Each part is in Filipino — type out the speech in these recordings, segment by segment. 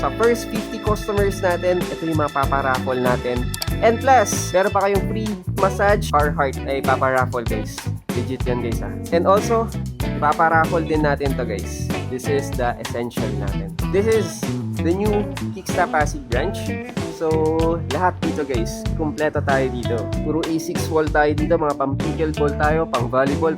sa first 50 customers natin, ito yung mga paparaffle natin. And plus, meron pa kayong free massage Carhartt ay paparaffle guys. Legit yan guys ha. And also, paparaffle din natin to guys. This is the essential natin. This is the new Kicksta Pasig branch. So, lahat dito guys, kumpleto tayo dito. Puro A6 wall tayo dito, mga pang pickleball tayo, pang volleyball.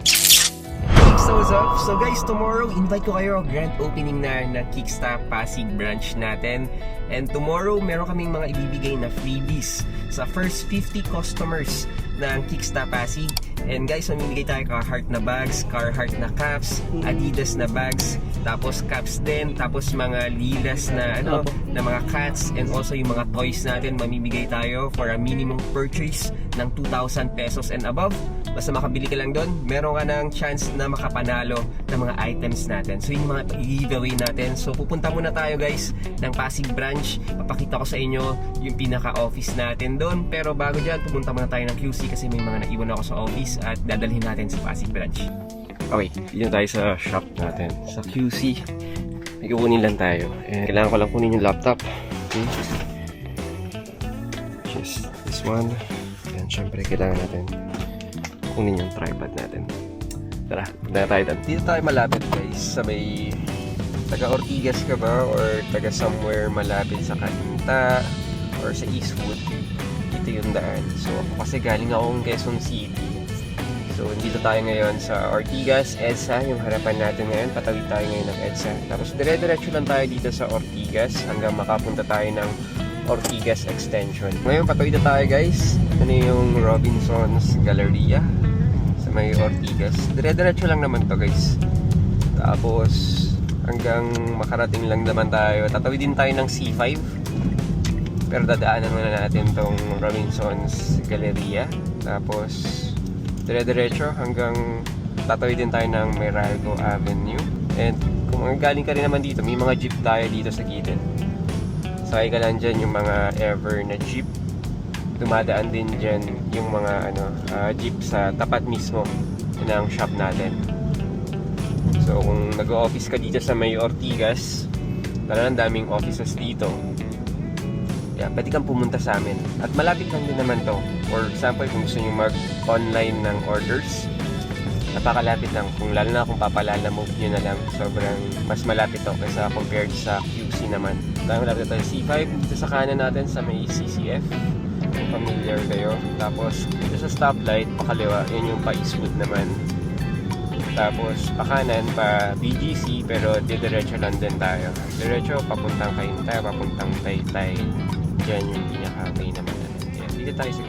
So what's up? So guys, tomorrow invite ko kayo grand opening na ng Kicksta Pasig branch natin. And tomorrow meron kaming mga ibibigay na freebies sa first 50 customers ng Kicksta Pasig. And guys, mamimigay tayo Carhartt na bags, Carhartt na caps, Adidas na bags, tapos caps din, tapos mga lilas na na mga cats, and also yung mga toys natin mamimigay tayo for a minimum purchase ng 2,000 pesos and above. Basta makabili ka lang doon, meron ka ng chance na makapanalo ng mga items natin. So yung mga i-giveaway natin. So pupunta muna tayo guys ng Pasig branch. Papakita ko sa inyo yung pinaka-office natin doon. Pero bago dyan, pupunta muna tayo ng QC kasi may mga naiwan ako sa office at dadalhin natin sa Pasig branch. Okay, dito tayo sa shop natin. Sa QC, may kukunin lang tayo. And kailangan ko lang kunin yung laptop. Okay. Just this one. And syempre kailangan natin kunin yung tripod natin. Tara, punta tayo doon. Dito tayo malapit guys sa may taga Ortigas ka ba or taga somewhere malapit sa Cainta or sa Eastwood. Dito yung daan. So ako kasi galing akong Quezon City. So dito tayo ngayon sa Ortigas, EDSA, yung harapan natin ngayon. Patawid tayo ngayon ng EDSA. Tapos dire-diretso lang tayo dito sa Ortigas hanggang makapunta tayo ng Ortigas Extension. Ngayon patawid na tayo guys. Ito na yung Robinson's Galleria sa may Ortigas. Dire-diretso lang naman to guys. Tapos hanggang makarating lang naman tayo. Tatawid din tayo ng C5. Pero dadaanan muna natin tong Robinson's Galleria. Tapos dire-diretso hanggang tatawid din tayo ng Meralco Avenue. And kung galing ka rin naman dito, may mga jeep tayo dito sa gilid. Sakay ka lang dyan yung mga ever na jeep. Dumadaan din dyan yung mga jeep sa tapat mismo ng shop natin. So kung nag-o-office ka dito sa may Ortigas, talagang daming offices dito. Yeah, pwede kang pumunta sa amin. At malapit lang din naman to. For example, kung gusto nyo mag-online ng orders, napakalapit lang. Lalo na kung papalala-move nyo na lang, sobrang mas malapit to kaysa compared sa QC naman. Dahil malapit tayo C5, dito sa kanan natin sa may CCF. Kung familiar kayo. Tapos dito sa stoplight, pakaliwa, yun yung pa-Eastwood naman. Tapos pakanan, pa BGC, pero diretso lang din tayo. Diretso, papuntang Cainta, papuntang Taytay. Diyan yung pinaka-pay naman natin. Yan. Dito tayo sa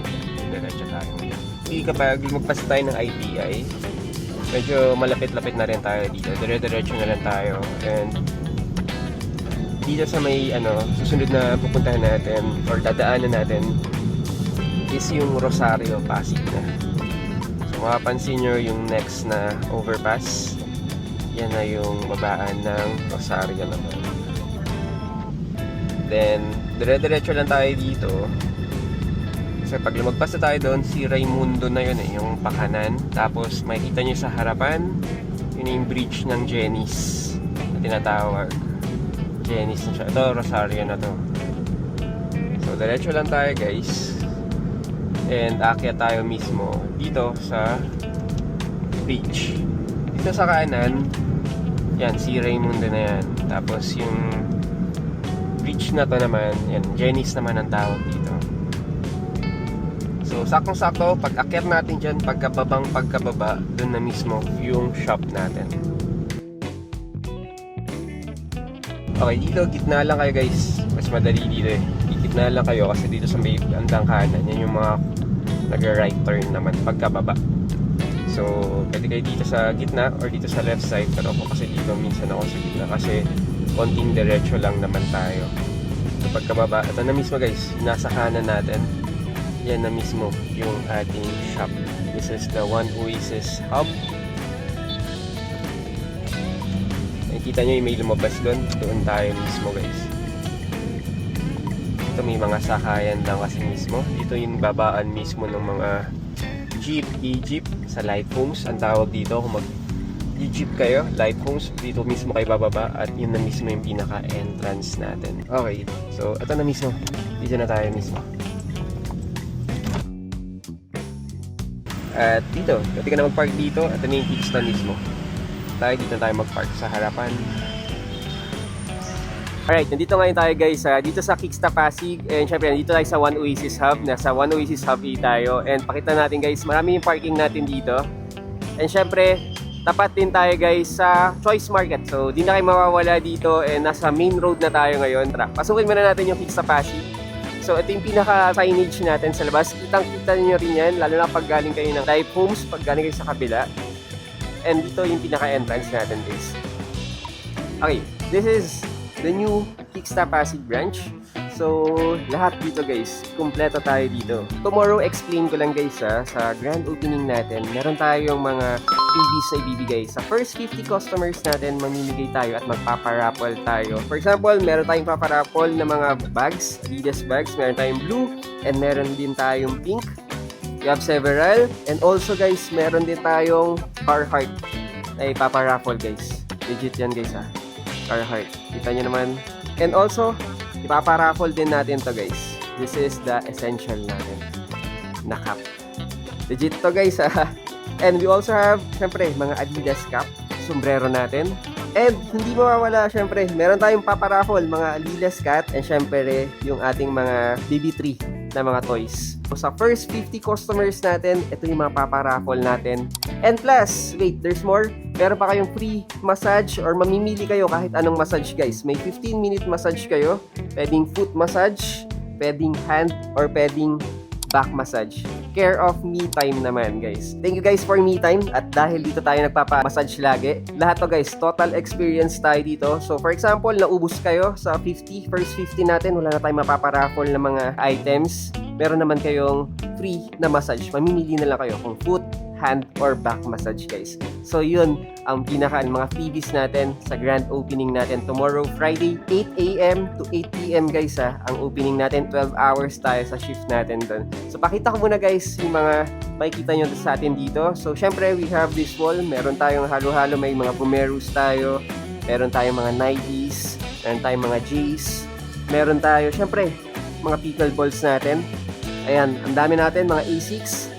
diretso tayo. Hindi kapag magpasa tayo ng ITI, medyo malapit-lapit na rin tayo dito. Dire-diretso na lang tayo. And dito sa may susunod na pupuntahan natin or dadaanan natin is yung Rosario Pasig na. So mapapansin nyo yung next na overpass, yan na yung babaan ng Rosario naman. Then dire-diretso lang tayo dito. Kasi pag lumagpas na tayo doon, si Raimundo na yun yung pakanan. Tapos makikita nyo sa harapan, yun yung bridge ng Jenny's na tinatawag. Jenny's na siya. Ito, Rosario na to. So diretso lang tayo guys. And aakyat tayo mismo dito sa bridge. Dito sa kanan, yan, si Raimundo na yan. Tapos yung bridge na to naman, yan, Jenny's naman ang tawag dito. So saktong-sakto, pag akyat natin dyan, pagkababa, dun na mismo yung shop natin. Okay, dito gitna lang kayo guys. Mas madali dito eh. Gitna lang kayo kasi dito sa may andang kanan, yan yung mga nag-right turn naman pagkababa. So pwede kayo dito sa gitna or dito sa left side. Pero ako kasi dito minsan ako sa gitna kasi konting diretso lang naman tayo. So pagkababa, ito na mismo guys, nasa kanan natin, yan na mismo yung ating shop. This is the One Oasis Hub. Nakikita nyo yung may lumabas doon tayo mismo guys. Ito may mga sakayan lang kasi mismo. Dito yung babaan mismo ng mga jeep, e-jeep sa light homes ang tawag dito. Kung mag-jeep kayo, Light Homes, dito mismo kayo bababa at yun na mismo yung pinaka-entrance natin. Okay, so ito na mismo. Dito na tayo mismo. At dito, pwede ka na mag-park dito at ito na yung kickstand mismo. Dito na tayo mag-park sa harapan. Alright, nandito ngayon tayo guys dito sa Kicksta Pasig, and syempre nandito tayo sa One Oasis Hub. Nasa One Oasis Hub tayo, and pakita natin guys, marami yung parking natin dito. And syempre, tapat din tayo guys sa Choice Market. So, di na kayo mawawala dito, and nasa main road na tayo ngayon. Tara, pasukin muna natin yung Kicksta Pasig. So, ito yung pinaka-signage natin sa labas. Kitang-kita nyo rin yan, lalo na pag galing kayo ng Live Homes, pag galing kayo sa kabila. And dito yung pinaka-entrance natin guys. Okay, this is the new Kicksta Pasig branch. So, lahat dito guys, kumpleto tayo dito. Tomorrow, explain ko lang guys sa grand opening natin, meron tayong mga freebies na ibibigay. Sa first 50 customers natin, mamimigay tayo at magpaparaffle tayo. For example, meron tayong paparaffle na mga bags, Adidas bags, meron tayong blue, and meron din tayong pink. We have several, and also guys, meron din tayong Carhartt ay paparaffle guys. Legit yan guys Carhartt. Kita nyo naman. And also, ipaparaffle din natin to guys. This is the essential natin na cap. Legit to guys And we also have, syempre, mga Adidas cap, sombrero natin. And hindi mawawala, syempre, meron tayong paparaffle, mga Adidas cap, and syempre, yung ating mga BB3 na mga toys. So, sa first 50 customers natin, ito yung mga paparaffle natin. And plus, wait, there's more. Meron pa kayong free massage or mamimili kayo kahit anong massage guys. May 15-minute massage kayo. Pwedeng foot massage, pwedeng hand, or pwedeng back massage. Care of me time naman guys. Thank you guys for me time. At dahil dito tayo nagpapa-massage lagi, lahat to guys, total experience tayo dito. So for example, naubos kayo sa 50, first 50 natin, wala na tayong mapaparaffle na mga items. Meron naman kayong free na massage. Mamimili na lang kayo kung foot, hand, or back massage guys. So yun ang mga freebies natin sa grand opening natin tomorrow Friday 8 AM to 8 PM guys ang opening natin. 12 hours tayo sa shift natin doon. So pakita ko muna guys yung mga makikita nyo sa atin dito. So syempre we have this wall, meron tayong halo-halo, may mga Bumeros tayo, meron tayong mga Nikes, meron tayong mga J's, meron tayo syempre mga pickleballs natin. Ayan, ang dami natin mga A6.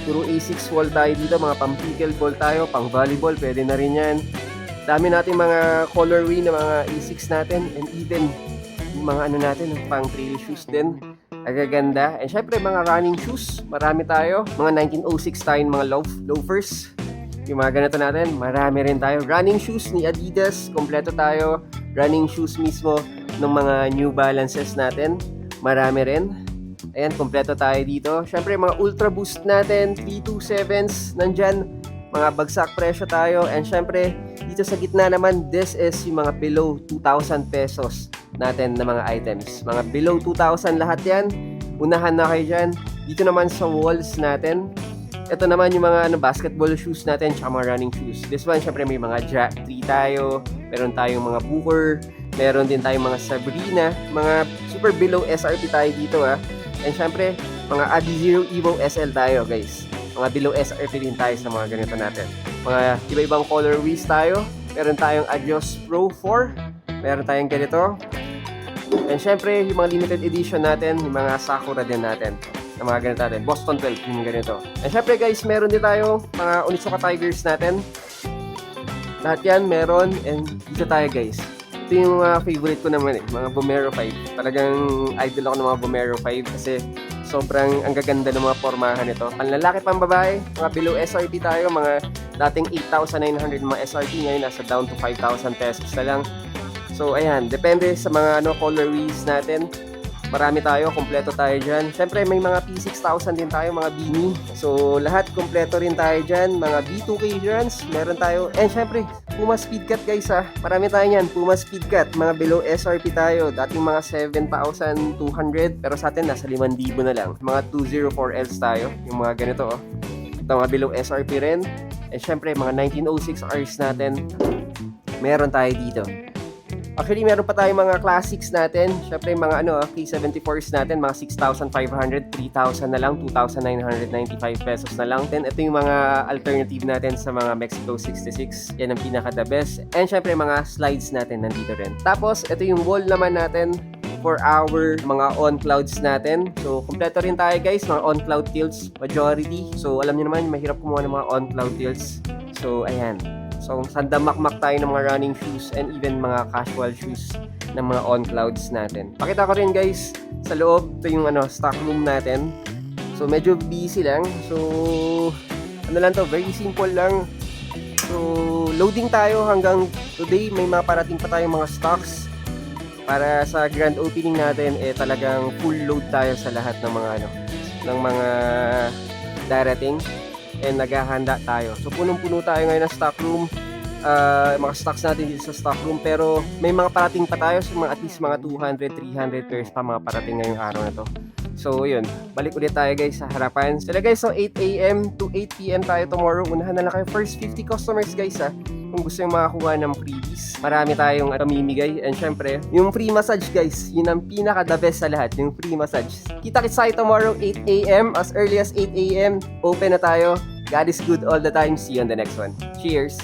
Puro A6 wall tayo dito, mga pang pickleball tayo, pang volleyball, pwede na rin yan. Dami natin mga colorway na mga A6 natin, and even yung mga ano natin, pang trail shoes din. Agaganda. And syempre mga running shoes, marami tayo. Mga 1906 tayo, mga loafers. Yung mga ganito natin, marami rin tayo. Running shoes ni Adidas, kompleto tayo. Running shoes mismo ng mga New Balances natin, marami rin. Ayan, kompleto tayo dito. Syempre, mga Ultra Boost natin, 327s, nandyan. Mga bagsak presyo tayo. And syempre, dito sa gitna naman, this is yung mga below 2,000 pesos natin na mga items. Mga below 2,000 lahat yan. Unahan na kayo dyan. Dito naman sa walls natin, ito naman yung mga basketball shoes natin, tsaka mga running shoes. This one, syempre, may mga Jack 3 tayo. Meron tayong mga Booker. Meron din tayong mga Sabrina. Mga super below SRP tayo dito And syempre, mga Adizero Evo SL tayo guys. Mga below SRP din tayo sa mga ganito natin. Mga iba-ibang colorways tayo. Meron tayong Adios Pro 4. Meron tayong ganito. And syempre, yung mga limited edition natin, yung mga Sakura din natin. Na mga ganito natin. Boston 12, yung ganito. And syempre guys, meron din tayo mga Onitsuka Tigers natin. Lahat yan meron. And dito tayo guys. Ito yung mga favorite ko naman mga Vomero 5. Talagang idol ako ng mga Vomero 5 kasi sobrang ang gaganda ng mga pormahan nito. Panlalaki pang babae, mga below SRP tayo, mga dating 8,900 mga SRP, ngayon nasa down to 5,000 pesos na lang. So ayan, depende sa mga colorways natin. Marami tayo, kompleto tayo dyan. Siyempre may mga P6000 din tayo, mga beanie. So lahat kompleto rin tayo dyan. Mga B2K Jans, meron tayo. And siyempre, Puma Speedcat guys Marami tayo yan, Puma Speedcat. Mga below SRP tayo. Dating mga 7,200. Pero sa atin, nasa 5,000 na lang. Mga 204Ls tayo. Yung mga ganito Ito mga below SRP rin. And siyempre, mga 1906 Rs natin. Meron tayo dito. Actually, meron pa tayong mga classics natin. Syempre, mga K74s natin, mga 6,500, 3,000 na lang, 2,995 pesos na lang. Then, ito yung mga alternative natin sa mga Mexico 66. Yan ang pinaka-the best. And syempre, mga slides natin nandito rin. Tapos, ito yung wall naman natin for our mga on-clouds natin. So, kompleto rin tayo guys, mga on-cloud tilts, majority. So, alam niyo naman, mahirap kumuha ng mga on-cloud tilts. So, ayan. So, sandamakmak tayo ng mga running shoes and even mga casual shoes ng mga on-clouds natin. Pakita ko rin guys, sa loob, ito yung stock room natin. So, medyo busy lang. So, ano lang to, very simple lang. So, loading tayo hanggang today. May mga parating pa tayong mga stocks. Para sa grand opening natin, talagang full load tayo sa lahat ng mga darating. And naghahanda tayo. So, punong-puno tayo ngayon ng stock room. Mga stocks natin dito sa stock room. Pero, may mga parating pa tayo. So, at least mga 200, 300 pairs pa mga parating ngayong araw na to. So, yun. Balik ulit tayo guys sa harapan. So, guys, so 8 a.m. to 8 p.m. tayo tomorrow. Unahan na lang kayo. First 50 customers guys ha. Kung gusto yung makakuha ng freebies, marami tayong pamimigay. And syempre, yung free massage guys, yun ang pinaka-the best sa lahat, yung free massage. Kita-kits tayo tomorrow 8 a.m. As early as 8 a.m. Open na tayo. God is good all the time. See you on the next one. Cheers!